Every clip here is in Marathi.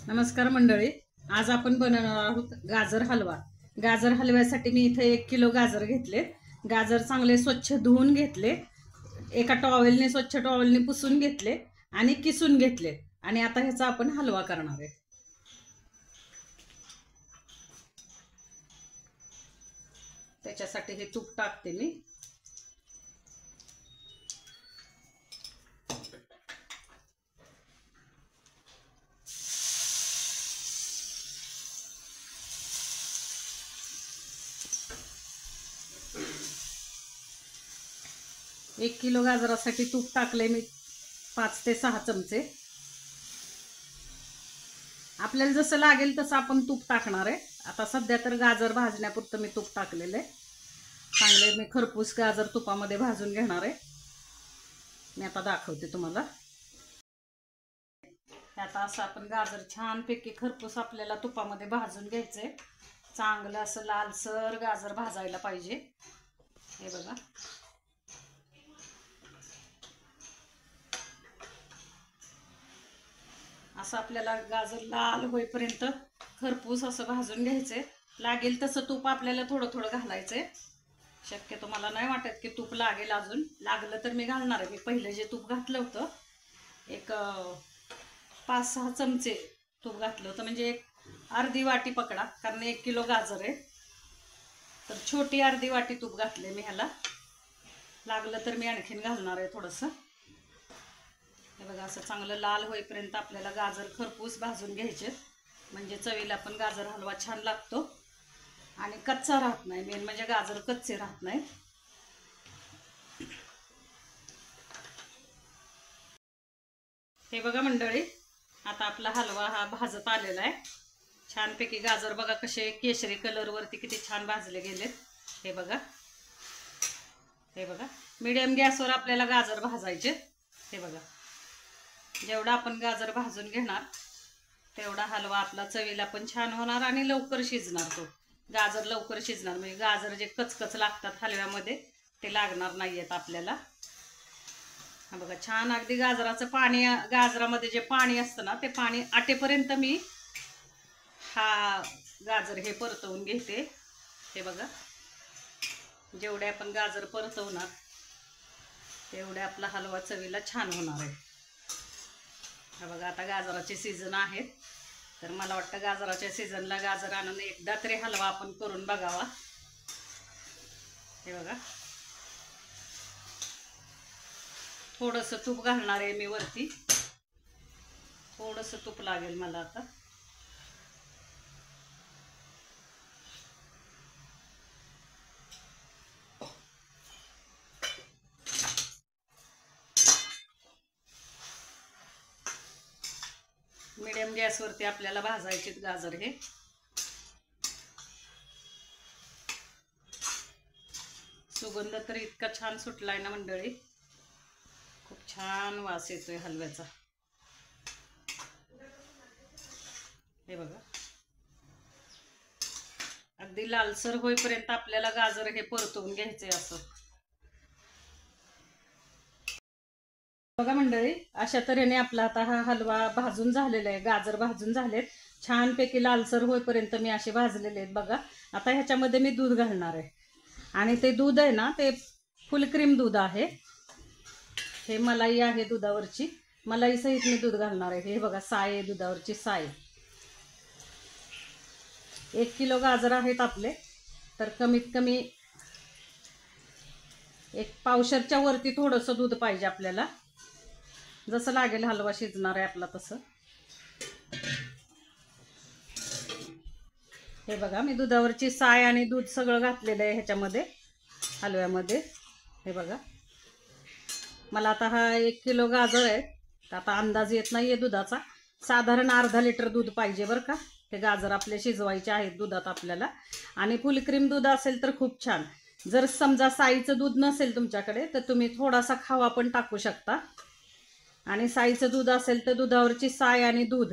नमस्कार मंडळी. आज आपण बनवणार आहोत गाजर हलवा. गाजर हलव्यासाठी मी इथे 1 किलो गाजर घेतले. गाजर चांगले स्वच्छ धुवून घेतले, एका टॉवेलने स्वच्छ टॉवेलने पुसून घेतले आणि किसून घेतले आणि आता ह्याचा आपण हलवा करणार आहे. त्याच्यासाठी हे तूप टाकते मी. एक किलो गाजरासाठी तूप टाकले मी 5 ते 6 चमचे. आपल्याला जसं लागेल तसं आपण तूप टाकणार आहे. आता सध्या तर गाजर भाजण्यापुरतं मी तूप टाकलेलं आहे. चांगले मी खरपूस गाजर तुपामध्ये भाजून घेणार आहे. मी आता दाखवते तुम्हाला. आता असं आपण गाजर छानपैकी खरपूस आपल्याला तुपामध्ये भाजून घ्यायचंय. चांगलं असं लालसर गाजर भाजायला पाहिजे. हे बघा, असं आपल्याला गाजर लाल होईपर्यंत खरपूस असं भाजून घ्यायचंय. लागेल तसं तूप आपल्याला थोडं थोडं घालायचंय. शक्यतो मला नाही वाटत की तूप लागेल. अजून लागलं तर मी घालणार आहे. मी पहिलं जे तूप घातलं होतं एक 5-6 चमचे तूप घातलं होतं, म्हणजे एक अर्धी वाटी पकडा, कारण 1 किलो गाजर आहे तर छोटी अर्धी वाटी तूप घातले मी ह्याला. लागलं तर मी आणखीन घालणार आहे थोडंसं. हे बघा, असं चांगलं लाल होईपर्यंत आपल्याला गाजर खरपूस भाजून घ्यायचे, म्हणजे चवीला पण गाजर हलवा छान लागतो आणि कच्चा राहत नाही. मेन म्हणजे गाजर कच्चे राहत नाही. हे बघा मंडळी, आता आपला हलवा हा भाजत आलेला आहे. छानपैकी गाजर बघा कसे केशरी कलरवरती किती छान भाजले गेलेत. हे बघा, हे बघा, मीडियम गॅसवर आपल्याला गाजर भाजायचे. हे बघा, जेवढा आपण गाजर भाजून घेणार तेवढा हलवा आपला चवीला पण छान होणार आणि लवकर शिजणार. तो गाजर लवकर शिजणार, म्हणजे गाजर जे कचकच लागतात हलव्यामध्ये ते लागणार नाहीयेत आपल्याला. हा बघा, छान अगदी गाजराचं पाणी, गाजरामध्ये जे पाणी असतं ना ते पाणी आटेपर्यंत मी हा गाजर हे परतवून घेते. हे बघा, जेवढे आपण गाजर परतवणार तेवढे आपला हलवा चवीला छान होणार आहे. हा बघा, आता गाजराचे सीझन आहेत तर मला वाटतं गाजराच्या सीझनला गाजर आणून एकदा तरी हलवा आपण करून बघावा. हे बघा, थोडंसं तूप घालणार आहे मी वरती. थोडंसं तूप लागेल मला आता. मीडियम गॅसवरती आपल्याला भाजायचे गाजर हे. सुगंध तर इतका छान सुटलाय ना मंडळी, खूप छान वास येतोय हलव्याचा. हे बघा, अगदी लालसर होईपर्यंत आपल्याला गाजर हे परतवून घ्यायचे. असं बघा मंडळी, अशा तऱ्हेने आपला आता हा हलवा भाजून झालेला आहे. गाजर भाजून झालेत छानपैकी लालसर होईपर्यंत मी असे भाजलेले आहेत. बघा, आता ह्याच्यामध्ये मी दूध घालणार आहे आणि ते दूध आहे ना ते फुल क्रीम दूध आहे. हे मलाई आहे दुधावरची, मलाई सहित मी दूध घालणार आहे. हे बघा, साय आहे, दुधावरची साय. 1 किलो गाजर आहेत आपले तर कमीत कमी एक पावशरच्या वरती थोडंसं दूध पाहिजे आपल्याला, जसं लागेल हलवा शिजणार आहे आपला तसं. हे बघा, मी दुधावरची साय आणि दूध सगळं घातलेलं आहे ह्याच्यामध्ये हलव्यामध्ये. हे बघा, मला आता हा 1 किलो गाजर आहे तर आता अंदाज येत नाहीये दुधाचा. साधारण अर्धा लिटर दूध पाहिजे बरं का. हे गाजर आपले शिजवायचे आहेत दुधात आपल्याला. आणि फुल क्रीम दूध असेल तर खूप छान. जर समजा साईचं दूध नसेल तुमच्याकडे तर तुम्ही थोडासा खावा पण टाकू शकता. आणि साईचं दूध असेल तर दुधावरची साय आणि दूध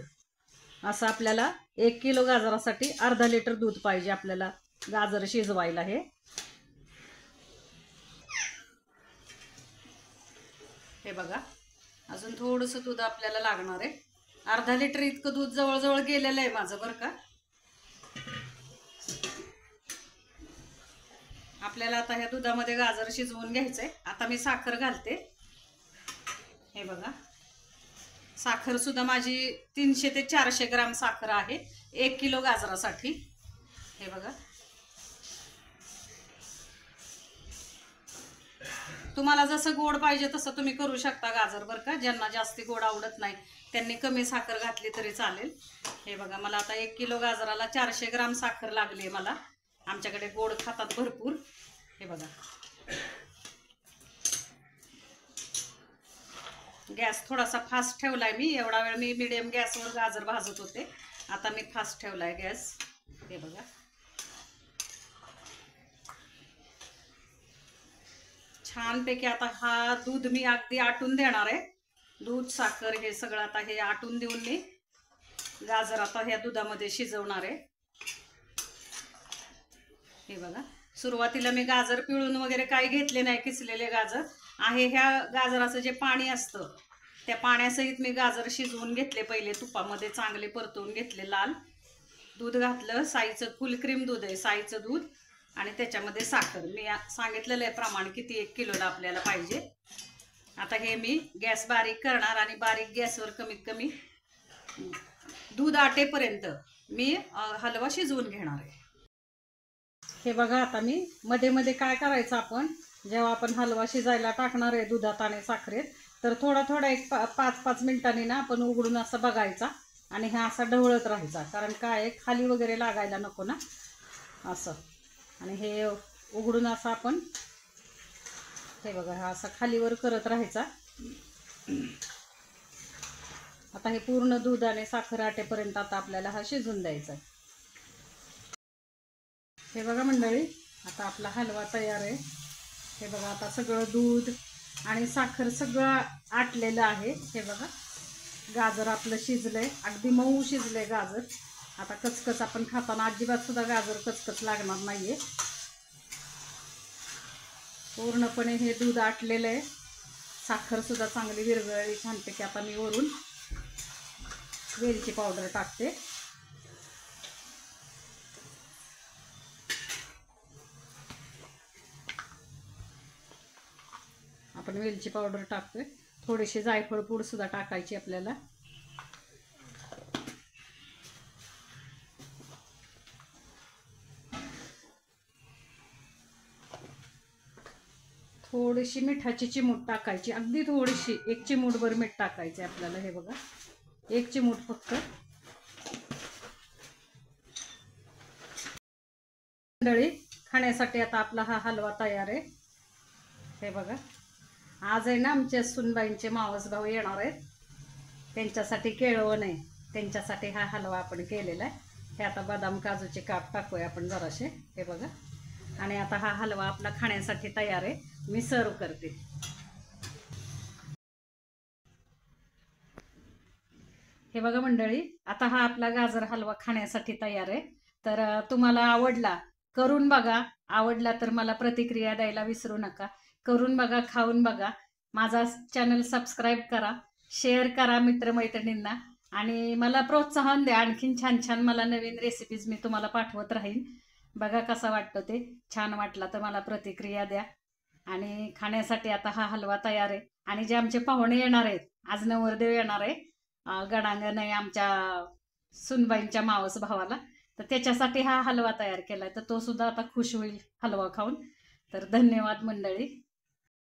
असं आपल्याला 1 किलो गाजरासाठी अर्धा लिटर दूध पाहिजे आपल्याला गाजर शिजवायला. हे बघा, अजून थोडंसं दूध आपल्याला लागणार आहे. अर्धा लिटर इतकं दूध जवळजवळ गेलेलं आहे माझं बरं का. आपल्याला आता ह्या दुधामध्ये गाजर शिजवून घ्यायचंय. आता मी साखर घालते. हे बघा, साखर सुद्धा माझी 300 ते 400 ग्राम साखर आहे 1 किलो गाजरासाठी. हे बघा, तुम्हाला जसं गोड पाहिजे तसं तुम्ही करू शकता गाजर बरं का. ज्यांना जास्ती गोड आवडत नाही त्यांनी कमी साखर घातली तरी चालेल. हे बघा, मला आता 1 किलो गाजराला 400 ग्राम साखर लागली मला. आमच्याकडे गोड खातात भरपूर. हे बघा, गॅस थोडासा फास्ट ठेवलाय मी. एवढा वेळ मी मीडियम गॅसवर गाजर भाजत होते, आता मी फास्ट ठेवलाय गॅस. हे बघा, छानपैकी आता हा दूध मी अगदी आटून देणार आहे. दूध साखर हे सगळं आता हे आटून देऊन मी गाजर आता ह्या दुधामध्ये शिजवणार आहे. हे बघा, सुरुवातीला मी गाजर पिळून वगैरे काही घेतले नाही, किसलेले गाजर आहे. ह्या गाजराचं जे पाणी असतं त्या पाण्यासहित मी गाजर शिजवून घेतले. पहिले तुपामध्ये चांगले परतवून घेतले. लाल दूध घातलं, साईचं फुल क्रीम दूध आहे, साईचं दूध, आणि त्याच्यामध्ये साखर. मी सांगितलेलं आहे प्रमाण किती 1 किलोला आपल्याला पाहिजे. आता हे मी गॅस बारीक करणार आणि बारीक गॅसवर कमीत कमी दूध आटेपर्यंत मी हलवा शिजवून घेणार आहे. हे बघा, आता मी मध्ये मध्ये काय करायचं, आपण जेव्हा आपण हलवा शिजायला टाकणार आहे दुधात आणि साखरेत, तर थोडा थोडा एक 5-5 मिनिटांनी ना आपण उघडून असं बघायचा आणि हा असा ढवळत राहायचा. कारण काय खाली वगैरे लागायला नको ना असं. आणि हे उघडून असं आपण हे बघा हा असा खालीवर करत राहायचा. आता हे पूर्ण दूध आणि साखर आटेपर्यंत आता आपल्याला हा शिजून द्यायचा. हे बघा मंडळी, आता आपला हलवा तयार आहे. हे बघा, आता सगळं दूध आणि साखर सगळं आटलेलं आहे. हे बघा, गाजर आपलं शिजलंय, अगदी मऊ शिजलंय गाजर. आता कचकच आपण खाताना अजिबात सुद्धा गाजर कचकच लागणार नाहीये. पूर्णपणे हे दूध आटलेलं आहे, साखर सुद्धा चांगली विरघळली छानपैकी. आता मी वरून वेलची पावडर टाकते. आपण वेलची पावडर टाकतोय, थोडीशी जायफळ पूड सुद्धा टाकायची आपल्याला. थोडीशी मिठाची चिमूट टाकायची, अगदी थोडीशी, 1 चिमूटभर मीठ टाकायचे आपल्याला. हे बघा, 1 चिमूट फक्त. मंडळी, खाण्यासाठी आता आपला हा हलवा तयार आहे. हे बघा, आज आहे ना आमच्या सुनबाईंचे मावस भाऊ येणार आहेत, त्यांच्यासाठी केळवण आहे, त्यांच्यासाठी हा हलवा आपण केलेला आहे. हे आता बदाम काजूचे काप टाकूया आपण जराशे. हे बघा, आणि आता हा हलवा आपला खाण्यासाठी तयार आहे. मी सर्व करते. हे बघा मंडळी, आता हा आपला गाजर हलवा खाण्यासाठी तयार आहे. तर तुम्हाला आवडला, करून बघा. आवडला तर मला प्रतिक्रिया द्यायला विसरू नका. करून बघा, खाऊन बघा. माझा चॅनल सबस्क्राईब करा, शेअर करा मित्रमैत्रिणींना, आणि मला प्रोत्साहन द्या. आणखीन छान छान मला नवीन रेसिपीज मी तुम्हाला पाठवत राहीन. बघा कसं वाटतं ते. छान वाटला तर मला प्रतिक्रिया द्या. आणि खाण्यासाठी आता हा हलवा तयार आहे. आणि जे आमचे पाहुणे येणार आहेत, आज नवरदेव येणार आहे, गणांगण आहे आमच्या सुनबाईंच्या मावस भावाला, तर त्याच्यासाठी हा हलवा तयार केलाय. तर तो सुद्धा आता खुश होईल हलवा खाऊन. तर धन्यवाद मंडळी.